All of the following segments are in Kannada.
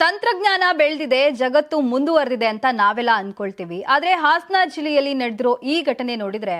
ತಂತ್ರಜ್ಞಾನ ಬೆಳೆದಿದೆ, ಜಗತ್ತು ಮುಂದುವರೆದಿದೆ ಅಂತ ನಾವೆಲ್ಲ ಅನ್ಕೊಳ್ತೀವಿ. ಆದ್ರೆ ಹಾಸನ ಜಿಲ್ಲೆಯಲ್ಲಿ ನಡೆದಿರೋ ಈ ಘಟನೆ ನೋಡಿದ್ರೆ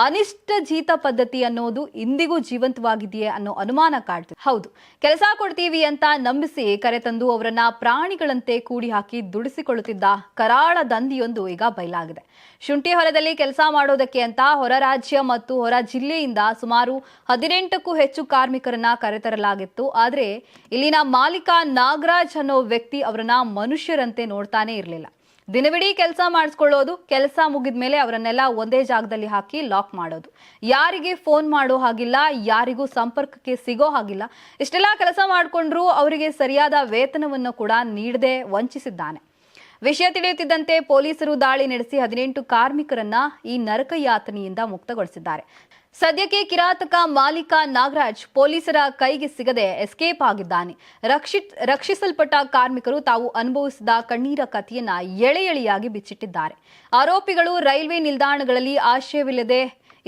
ಅನಿಷ್ಟ ಜೀತ ಪದ್ಧತಿ ಅನ್ನೋದು ಇಂದಿಗೂ ಜೀವಂತವಾಗಿದೆಯೇ ಅನ್ನೋ ಅನುಮಾನ ಕಾಡ್ತಿದೆ. ಹೌದು, ಕೆಲಸ ಕೊಡ್ತೀವಿ ಅಂತ ನಂಬಿಸಿ ಕರೆತಂದು ಅವರನ್ನ ಪ್ರಾಣಿಗಳಂತೆ ಕೂಡಿ ಹಾಕಿ ದುಡಿಸಿಕೊಳ್ಳುತ್ತಿದ್ದ ಕರಾಳ ದಂಧಿಯೊಂದು ಈಗ ಬಯಲಾಗಿದೆ. ಶುಂಠಿ ಹೊಲದಲ್ಲಿ ಕೆಲಸ ಮಾಡೋದಕ್ಕೆ ಅಂತ ಹೊರ ರಾಜ್ಯ ಮತ್ತು ಹೊರ ಜಿಲ್ಲೆಯಿಂದ ಸುಮಾರು 18ಕ್ಕೂ ಹೆಚ್ಚು ಕಾರ್ಮಿಕರನ್ನ ಕರೆತರಲಾಗಿತ್ತು. ಆದ್ರೆ ಇಲ್ಲಿನ ಮಾಲೀಕ ನಾಗರಾಜ್ ಅನ್ನೋ ವ್ಯಕ್ತಿ ಅವರನ್ನ ಮನುಷ್ಯರಂತೆ ನೋಡ್ತಾನೆ ಇರಲಿಲ್ಲ. ದಿನವಿಡೀ ಕೆಲಸ ಮಾಡಿಸ್ಕೊಳ್ಳೋದು, ಕೆಲಸ ಮುಗಿದ ಮೇಲೆ ಅವರನ್ನೆಲ್ಲ ಒಂದೇ ಜಾಗದಲ್ಲಿ ಹಾಕಿ ಲಾಕ್ ಮಾಡೋದು, ಯಾರಿಗೆ ಫೋನ್ ಮಾಡೋ ಹಾಗಿಲ್ಲ, ಯಾರಿಗೂ ಸಂಪರ್ಕಕ್ಕೆ ಸಿಗೋ ಹಾಗಿಲ್ಲ. ಇಷ್ಟೆಲ್ಲ ಕೆಲಸ ಮಾಡಿಕೊಂಡ್ರು ಅವರಿಗೆ ಸರಿಯಾದ ವೇತನವನ್ನು ಕೂಡ ನೀಡದೆ ವಂಚಿಸಿದ್ದಾನೆ. ವಿಷಯ ತಿಳಿಯುತ್ತಿದ್ದಂತೆ ಪೊಲೀಸರು ದಾಳಿ ನಡೆಸಿ 18 ಕಾರ್ಮಿಕರನ್ನ ಈ ನರಕ ಯಾತನೆಯಿಂದ ಮುಕ್ತಗೊಳಿಸಿದ್ದಾರೆ. ಸದ್ಯಕ್ಕೆ ಕಿರಾತಕ ಮಾಲೀಕ ನಾಗರಾಜ್ ಪೊಲೀಸರ ಕೈಗೆ ಸಿಗದೆ ಎಸ್ಕೇಪ್ ಆಗಿದ್ದಾನೆ. ರಕ್ಷಿಸಲ್ಪಟ್ಟ ಕಾರ್ಮಿಕರು ತಾವು ಅನುಭವಿಸಿದ ಕಣ್ಣೀರ ಕಥೆಯನ್ನ ಎಳೆಯಾಗಿ ಬಿಚ್ಚಿಟ್ಟಿದ್ದಾರೆ. ಆರೋಪಿಗಳು ರೈಲ್ವೆ ನಿಲ್ದಾಣಗಳಲ್ಲಿ ಆಶ್ರಯವಿಲ್ಲದೆ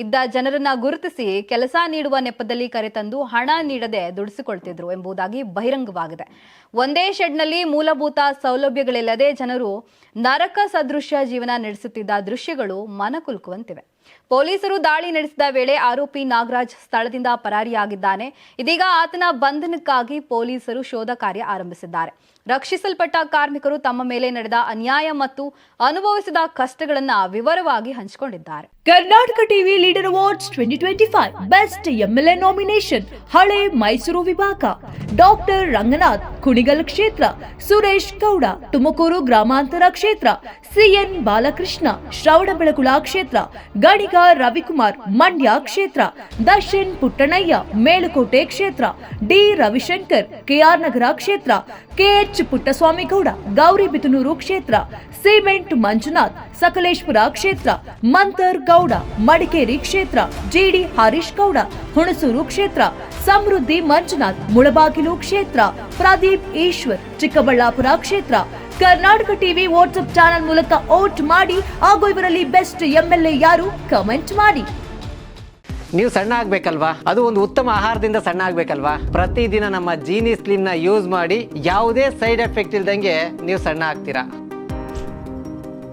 ಇದ್ದ ಜನರನ್ನ ಗುರುತಿಸಿ ಕೆಲಸ ನೀಡುವ ನೆಪದಲ್ಲಿ ಕರೆತಂದು ಹಣ ನೀಡದೆ ದುಡಿಸಿಕೊಳ್ತಿದ್ರು ಎಂಬುದಾಗಿ ಬಹಿರಂಗವಾಗಿದೆ. ಒಂದೇ ಶೆಡ್ನಲ್ಲಿ ಮೂಲಭೂತ ಸೌಲಭ್ಯಗಳಿಲ್ಲದೆ ಜನರು ನರಕ ಸದೃಶ್ಯ ಜೀವನ ನಡೆಸುತ್ತಿದ್ದ ದೃಶ್ಯಗಳು ಮನಕುಲುಕುವಂತಿವೆ. ಪೊಲೀಸರು ದಾಳಿ ನಡೆಸಿದ ವೇಳೆ ಆರೋಪಿ ನಾಗರಾಜ್ ಸ್ಥಳದಿಂದ ಪರಾರಿಯಾಗಿದ್ದಾನೆ. ಇದೀಗ ಆತನ ಬಂಧನಕ್ಕಾಗಿ ಪೊಲೀಸರು ಶೋಧ ಕಾರ್ಯ ಆರಂಭಿಸಿದ್ದಾರೆ. ರಕ್ಷಿಸಲ್ಪಟ್ಟ ಕಾರ್ಮಿಕರು ತಮ್ಮ ಮೇಲೆ ನಡೆದ ಅನ್ಯಾಯ ಮತ್ತು ಅನುಭವಿಸಿದ ಕಷ್ಟಗಳನ್ನ ವಿವರವಾಗಿ ಹಂಚಿಕೊಂಡಿದ್ದಾರೆ. Karnataka TV leader awards 2025 best MLA nomination ಹಳೆ ಮೈಸೂರು ವಿಭಾಗ ಡಾಕ್ಟರ್ ರಂಗನಾಥ್ ಕುಣಿಗಲ್ ಕ್ಷೇತ್ರ, ಸುರೇಶ್ ಗೌಡ ತುಮಕೂರು ಗ್ರಾಮಾಂತರ ಕ್ಷೇತ್ರ, ಸಿಎನ್ ಬಾಲಕೃಷ್ಣ ಶ್ರವಣಬೆಳಗೊಳ ಕ್ಷೇತ್ರ, ಗಣಿಗ ರವಿಕುಮಾರ್ ಮಂಡ್ಯ ಕ್ಷೇತ್ರ, ದರ್ಶನ್ ಪುಟ್ಟಣಯ್ಯ ಮೇಲುಕೋಟೆ ಕ್ಷೇತ್ರ, ಡಿ ರವಿಶಂಕರ್ ಕೆಆರ್ ನಗರ ಕ್ಷೇತ್ರ, ಕೆಎಚ್ ಪುಟ್ಟಸ್ವಾಮಿ ಗೌಡ ಗೌರಿಬಿದನೂರು ಕ್ಷೇತ್ರ, ಸಿಮೆಂಟ್ ಮಂಜುನಾಥ್ ಸಕಲೇಶ್ಪುರ ಕ್ಷೇತ್ರ, ಮಂತರ್ ಗೌಡ ಮಡಿಕೇರಿ ಕ್ಷೇತ್ರ, ಜಿಡಿ ಹರೀಶ್ ಗೌಡ ಹುಣಸೂರು ಕ್ಷೇತ್ರ, ಸಮೃದ್ಧಿ ಮಂಜುನಾಥ್ ಮುಳಬಾಗಿಲು ಕ್ಷೇತ್ರ, ಪ್ರದೀಪ್ ಈಶ್ವರ್ ಚಿಕ್ಕಬಳ್ಳಾಪುರ ಕ್ಷೇತ್ರ. ಕರ್ನಾಟಕ ಟಿವಿ ವಾಟ್ಸ್ಆಪ್ ಚಾನೆಲ್ ಮೂಲಕ ವೋಟ್ ಮಾಡಿ ಹಾಗೂ ಇವರಲ್ಲಿ ಬೆಸ್ಟ್ ಎಂಎಲ್ಎ ಯಾರು ಕಮೆಂಟ್ ಮಾಡಿ. ನೀವು ಸಣ್ಣ ಆಗ್ಬೇಕಲ್ವಾ? ಅದು ಒಂದು ಉತ್ತಮ ಆಹಾರದಿಂದ ಸಣ್ಣ ಆಗ್ಬೇಕಲ್ವಾ? ಪ್ರತಿದಿನ ನಮ್ಮ ಜೀನಿ ಸ್ಲಿಮ್ ನ ಯೂಸ್ ಮಾಡಿ ಯಾವುದೇ ಸೈಡ್ ಎಫೆಕ್ಟ್ ಇಲ್ದಂಗೆ ನೀವು ಸಣ್ಣ ಆಗ್ತೀರಾ.